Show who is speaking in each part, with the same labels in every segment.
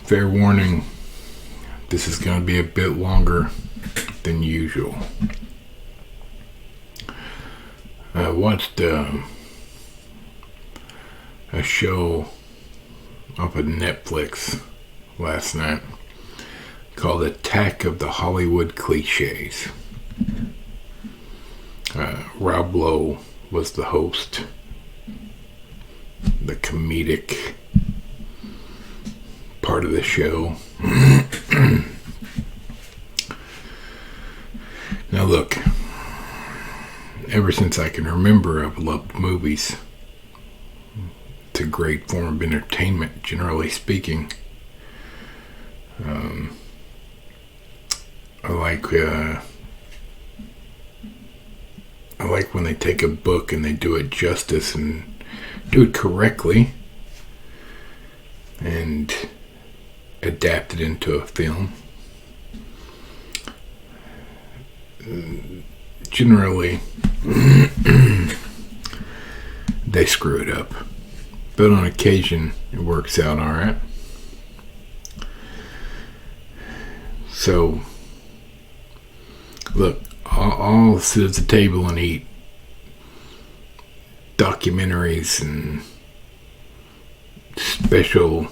Speaker 1: Fair warning, this is going to be a bit longer than usual. I watched a show off of Netflix last night called Attack of the Hollywood Clichés. Reupload was the host, the comedic part of the show. Now look, ever since I can remember, I've loved movies. It's a great form of entertainment, generally speaking. I like when they take a book and they do it justice and do it correctly and adapt it into a film. Generally, they screw it up, but on occasion it works out all right. So, look, I'll sit at the table and eat documentaries and special,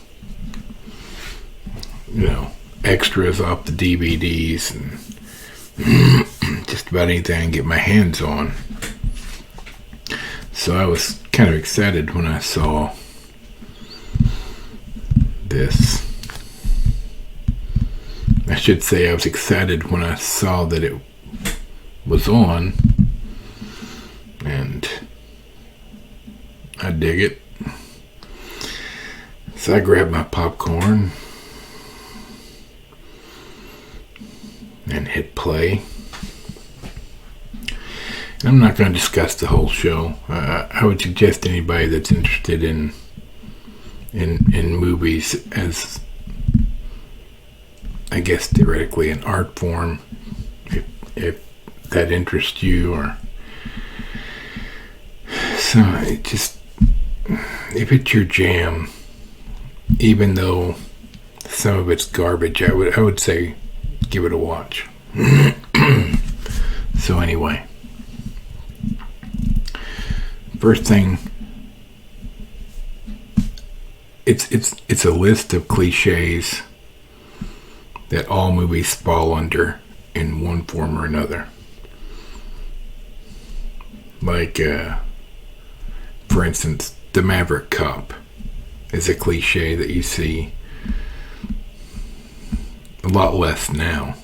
Speaker 1: extras off the DVDs and just about anything I can get my hands on. So I was kind of excited when I saw this. I should say I was excited when I saw that it was on, and I dig it. So I grabbed my popcorn and hit play. And I'm not going to discuss the whole show. I would suggest anybody that's interested in movies as, I guess, theoretically an art form, if that interests you, or so it just, if it's your jam, even though some of it's garbage, I would say give it a watch. So anyway, first thing, it's a list of cliches that all movies fall under in one form or another. Like, for instance, the Maverick Cop is a cliche that you see a lot less now.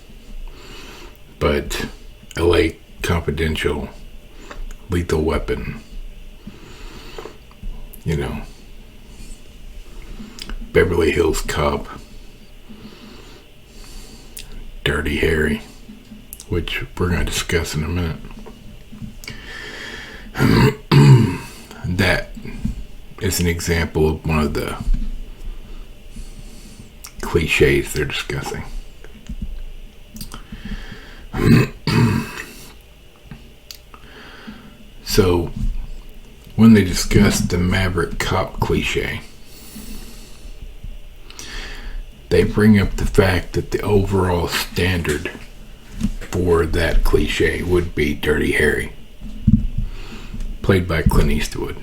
Speaker 1: But LA Confidential, Lethal Weapon, Beverly Hills Cop, Dirty Harry, which we're going to discuss in a minute. That is an example of one of the cliches they're discussing. So, when they discuss the Maverick Cop cliche, they bring up the fact that the overall standard for that cliche would be Dirty Harry, played by Clint Eastwood.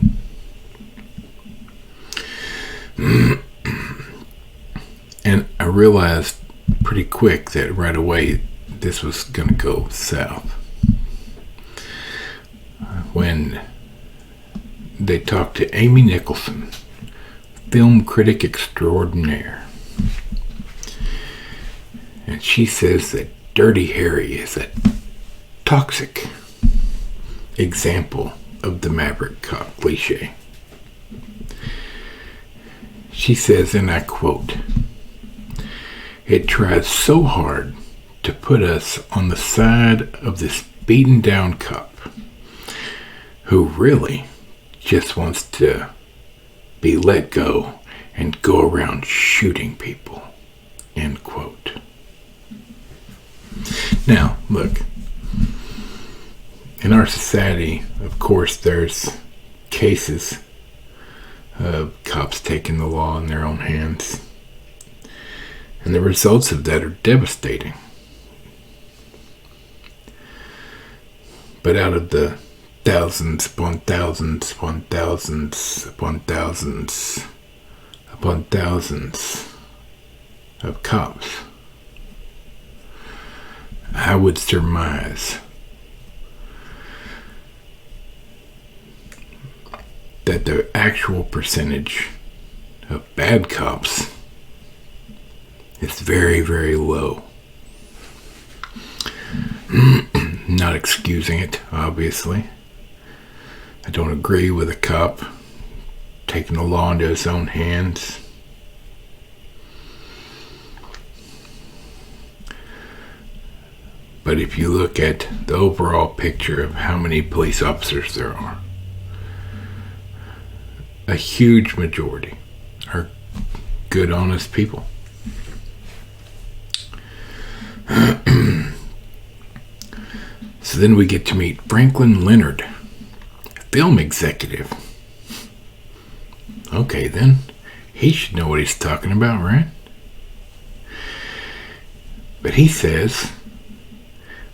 Speaker 1: And I realized pretty quick that right away this was going to go south. When they talked to Amy Nicholson, film critic extraordinaire, and she says that Dirty Harry is a toxic example of the Maverick Cop cliche. She says, and I quote, "It tries so hard to put us on the side of this beaten down cop who really just wants to be let go and go around shooting people," end quote. Now, look, in our society, of course, there's cases of cops taking the law in their own hands. And the results of that are devastating. But out of the thousands upon thousands upon thousands upon thousands upon thousands of cops, I would surmise that the actual percentage of bad cops is very, very low. Not excusing it, obviously. I don't agree with a cop taking the law into his own hands. But if you look at the overall picture of how many police officers there are, a huge majority are good, honest people. So then we get to meet Franklin Leonard, film executive. Okay, then. He should know what he's talking about, right? But he says,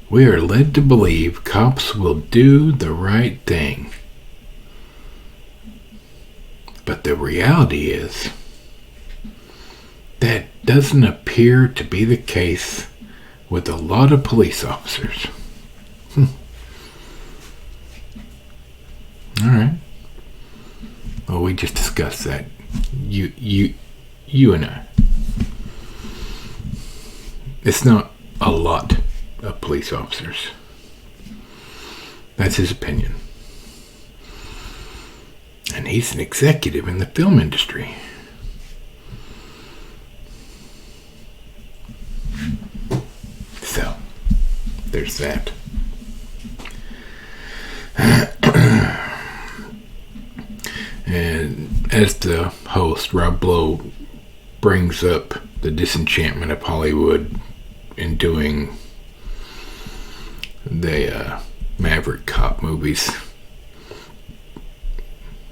Speaker 1: we are led to believe cops will do the right thing. But the reality is, that doesn't appear to be the case with a lot of police officers. Alright. Well, we just discussed that. You and I. It's not a lot of police officers. That's his opinion. And he's an executive in the film industry. So, there's that. And as the host, Reupload, brings up the disenchantment of Hollywood in doing the Maverick cop movies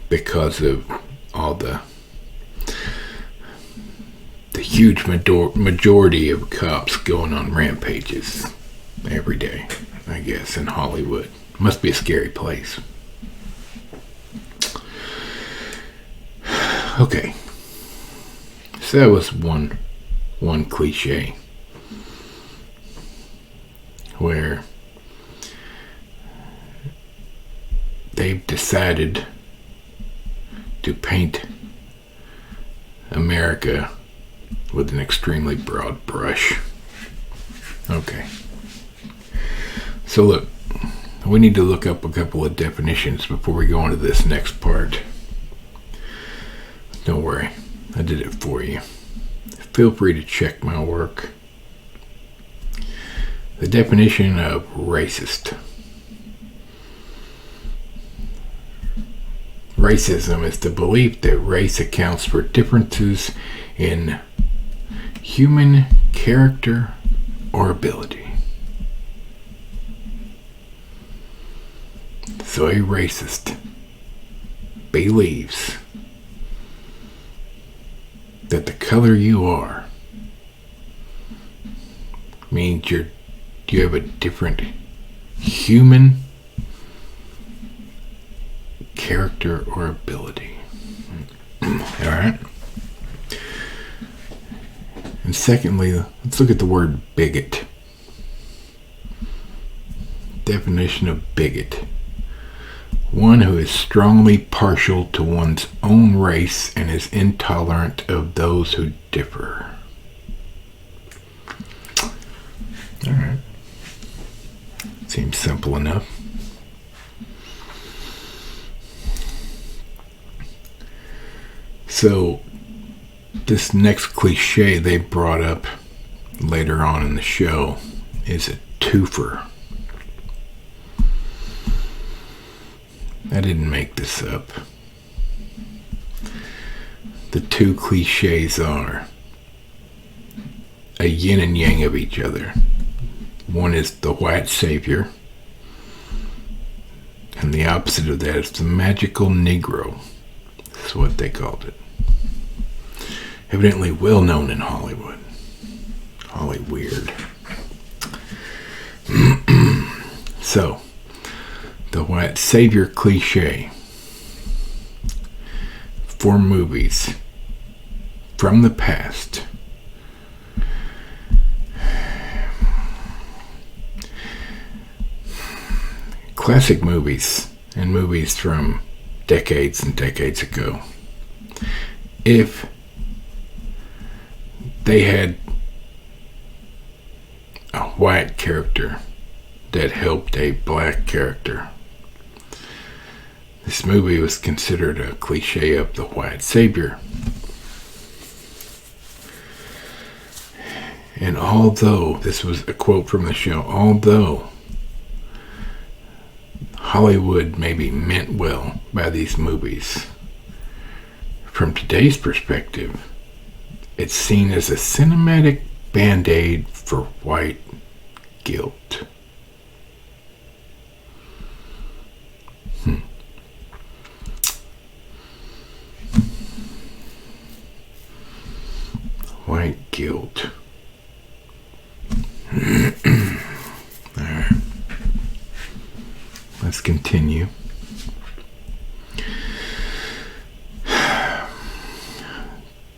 Speaker 1: because of all the huge majority of cops going on rampages every day, I guess, in Hollywood. Must be a scary place. Okay, so that was one cliche where they've decided to paint America with an extremely broad brush. Okay, so look, we need to look up a couple of definitions before we go into this next part. Don't worry, I did it for you. Feel free to check my work. The definition of racist. Racism is the belief that race accounts for differences in human character or ability. So a racist believes that the color you are means you have a different human character or ability. Alright? And secondly, let's look at the word bigot. Definition of bigot. One who is strongly partial to one's own race and is intolerant of those who differ. Alright. Seems simple enough. So, this next cliche they brought up later on in the show is a twofer. I didn't make this up. The two cliches are a yin and yang of each other. One is the white savior, and the opposite of that is the magical Negro. That's what they called it. Evidently well known in Hollywood. Hollyweird. So, the white savior cliche for movies from the past. Classic movies and movies from decades and decades ago. If they had a white character that helped a black character, this movie was considered a cliche of the white savior. And although, this was a quote from the show, although Hollywood maybe meant well by these movies, from today's perspective, it's seen as a cinematic band-aid for white guilt. White guilt. Alright. Let's continue.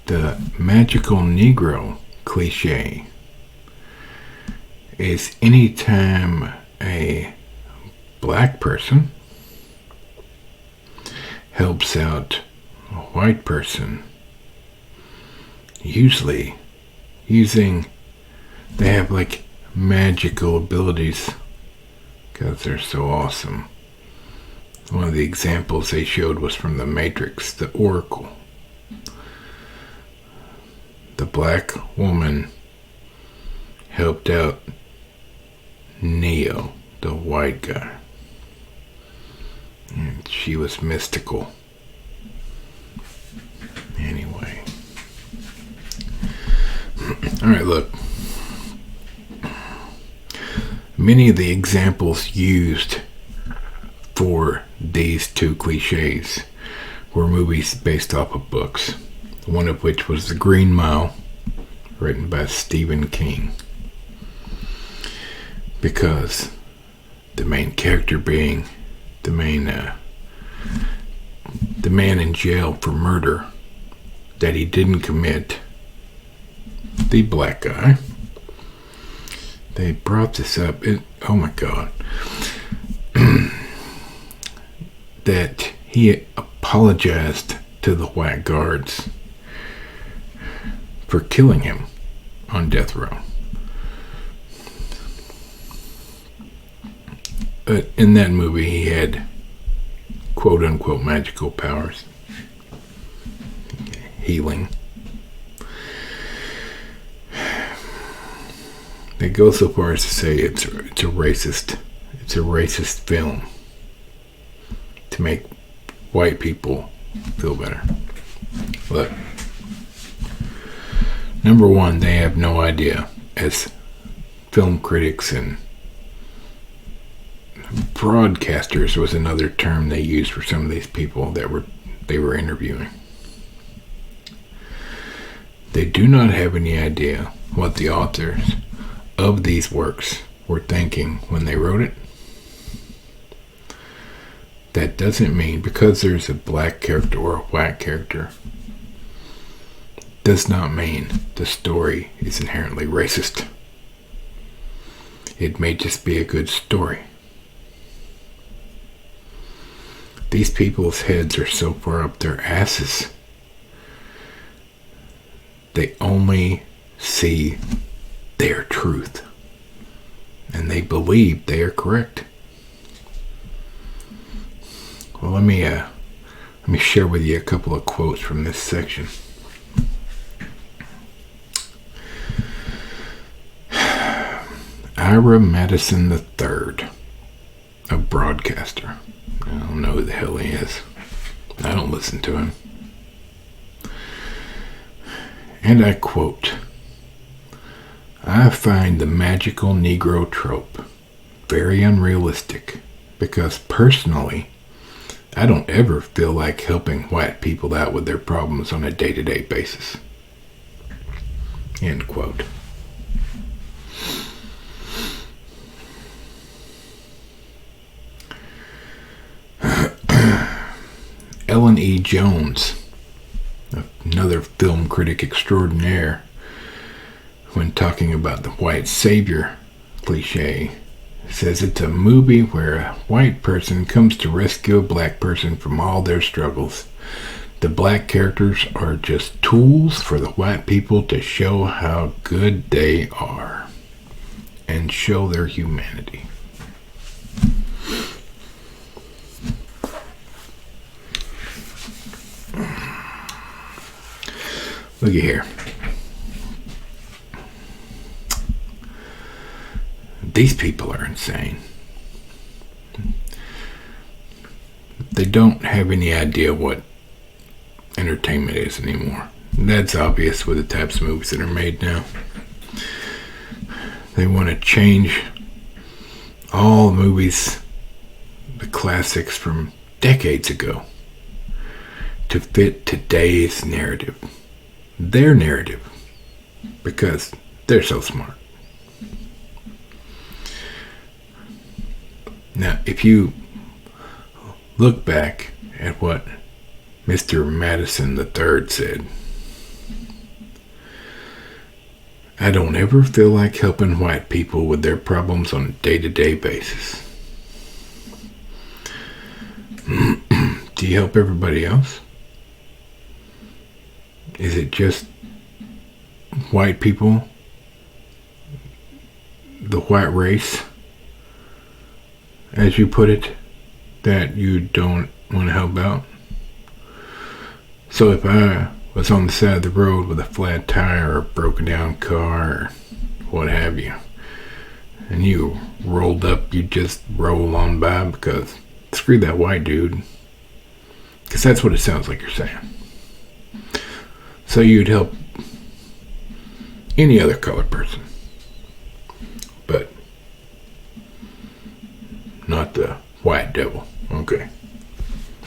Speaker 1: The magical Negro cliche is anytime a black person helps out a white person, usually they have like magical abilities because they're so awesome. One of the examples they showed was from The Matrix, the Oracle. The black woman helped out Neo, the white guy. And she was mystical. Anyway. Alright, look. Many of the examples used for these two cliches were movies based off of books. One of which was The Green Mile, written by Stephen King. Because the main character being the man in jail for murder that he didn't commit, the black guy. They brought this up. Oh my God. That he apologized to the white guards for killing him on death row. In that movie, he had quote-unquote magical powers. Healing. They go so far as to say it's a racist film to make white people feel better. Look. Number one, they have no idea, as film critics and broadcasters was another term they used for some of these people that they were interviewing. They do not have any idea what the authors of these works were thinking when they wrote it. That doesn't mean because there's a black character or a white character does not mean the story is inherently racist. It may just be a good story. These people's heads are so far up their asses, they only see their truth, and they believe they are correct. Well, let me share with you a couple of quotes from this section. Ira Madison III, a broadcaster. I don't know who the hell he is. I don't listen to him. And I quote, "I find the magical Negro trope very unrealistic because personally, I don't ever feel like helping white people out with their problems on a day-to-day basis. End quote. Ellen E. Jones, another film critic extraordinaire, when talking about the white savior cliche, says it's a movie where a white person comes to rescue a black person from all their struggles. The black characters are just tools for the white people to show how good they are and show their humanity. Looky here. These people are insane. They don't have any idea what entertainment is anymore. That's obvious with the types of movies that are made now. They want to change all movies, the classics from decades ago, to fit today's narrative. Their narrative. Because they're so smart. Now, if you look back at what Mr. Madison III said, I don't ever feel like helping white people with their problems on a day-to-day basis. Do you help everybody else? Is it just white people, the white race, as you put it, that you don't want to help out? So if I was on the side of the road with a flat tire or a broken down car or what have you, and you rolled up, you just roll on by because screw that white dude. Because that's what it sounds like you're saying. So you'd help any other colored person, but not the white devil. Okay.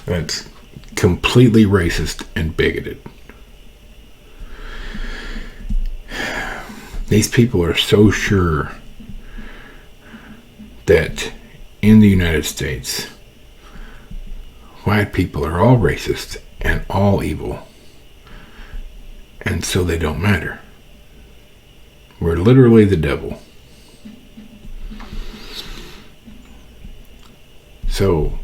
Speaker 1: That's completely racist and bigoted. These people are so sure that in the United States, white people are all racist and all evil. And so they don't matter. We're literally the devil. So,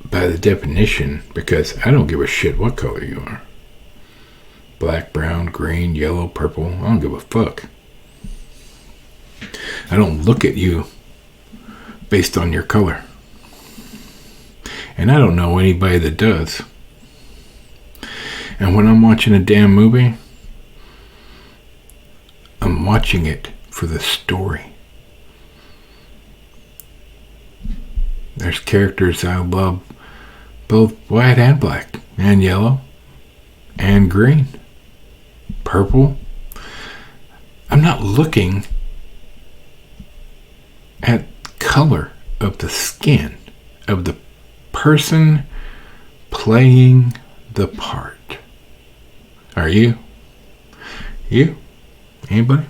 Speaker 1: by the definition, because I don't give a shit what color you are. Black, brown, green, yellow, purple, I don't give a fuck. I don't look at you based on your color. And I don't know anybody that does. And when I'm watching a damn movie, I'm watching it for the story. There's characters I love, both white and black, and yellow, and green, purple. I'm not looking at color of the skin of the person playing the part. Are you? You? Anybody?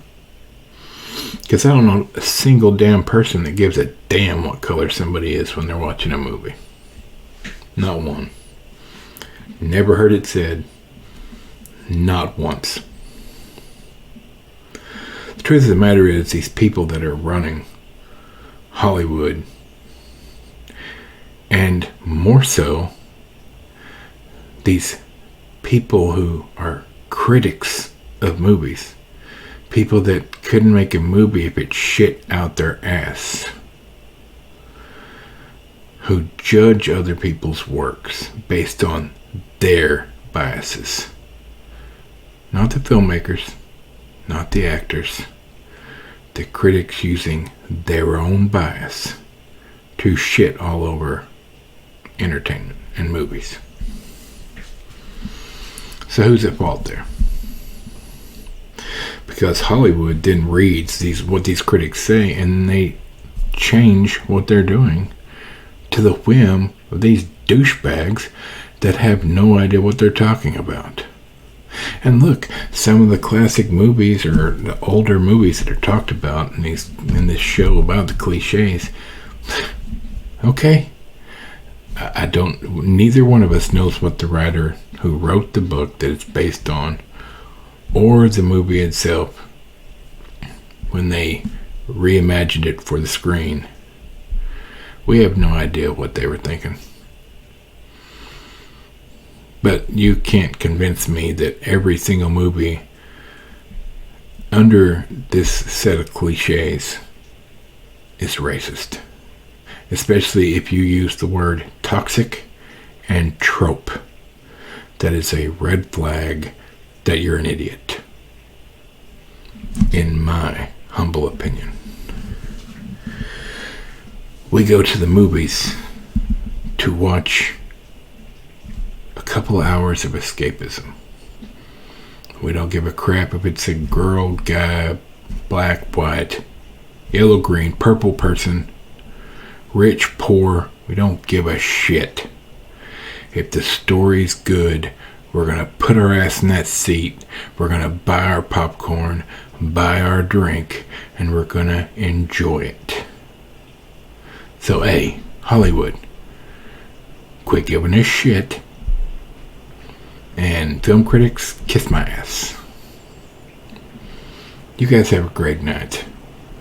Speaker 1: Because I don't know a single damn person that gives a damn what color somebody is when they're watching a movie. Not one. Never heard it said. Not once. The truth of the matter is, these people that are running Hollywood, and more so, these people who are critics of movies, people that couldn't make a movie if it shit out their ass, who judge other people's works based on their biases. Not the filmmakers, not the actors, the critics using their own bias to shit all over entertainment and movies. So who's at fault there? Because Hollywood then reads what these critics say, and they change what they're doing to the whim of these douchebags that have no idea what they're talking about. And look, some of the classic movies or the older movies that are talked about in this show about the cliches. Okay, neither one of us knows what the writer who wrote the book that it's based on, or the movie itself, when they reimagined it for the screen. We have no idea what they were thinking. But you can't convince me that every single movie under this set of cliches is racist. Especially if you use the word toxic and trope. That is a red flag that you're an idiot. In my humble opinion. We go to the movies to watch a couple hours of escapism. We don't give a crap if it's a girl, guy, black, white, yellow, green, purple person, rich, poor. We don't give a shit. If the story's good, we're going to put our ass in that seat. We're going to buy our popcorn, buy our drink, and we're going to enjoy it. So, hey, Hollywood, quit giving us shit. And film critics, kiss my ass. You guys have a great night.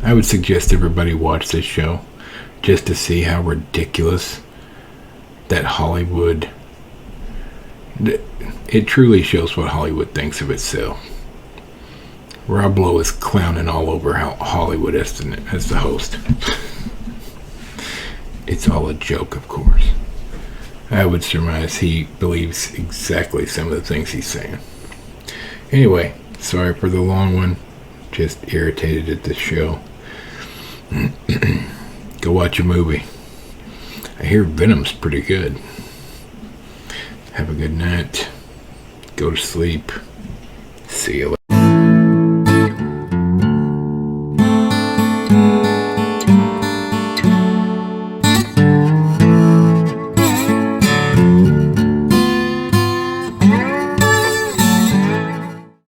Speaker 1: I would suggest everybody watch this show just to see how ridiculous that Hollywood... It truly shows what Hollywood thinks of itself. Rob Lowe is clowning all over Hollywood as the host. It's all a joke, of course. I would surmise he believes exactly some of the things he's saying. Anyway, sorry for the long one. Just irritated at this show. Go watch a movie. I hear Venom's pretty good. Have a good night. Go to sleep. See you later.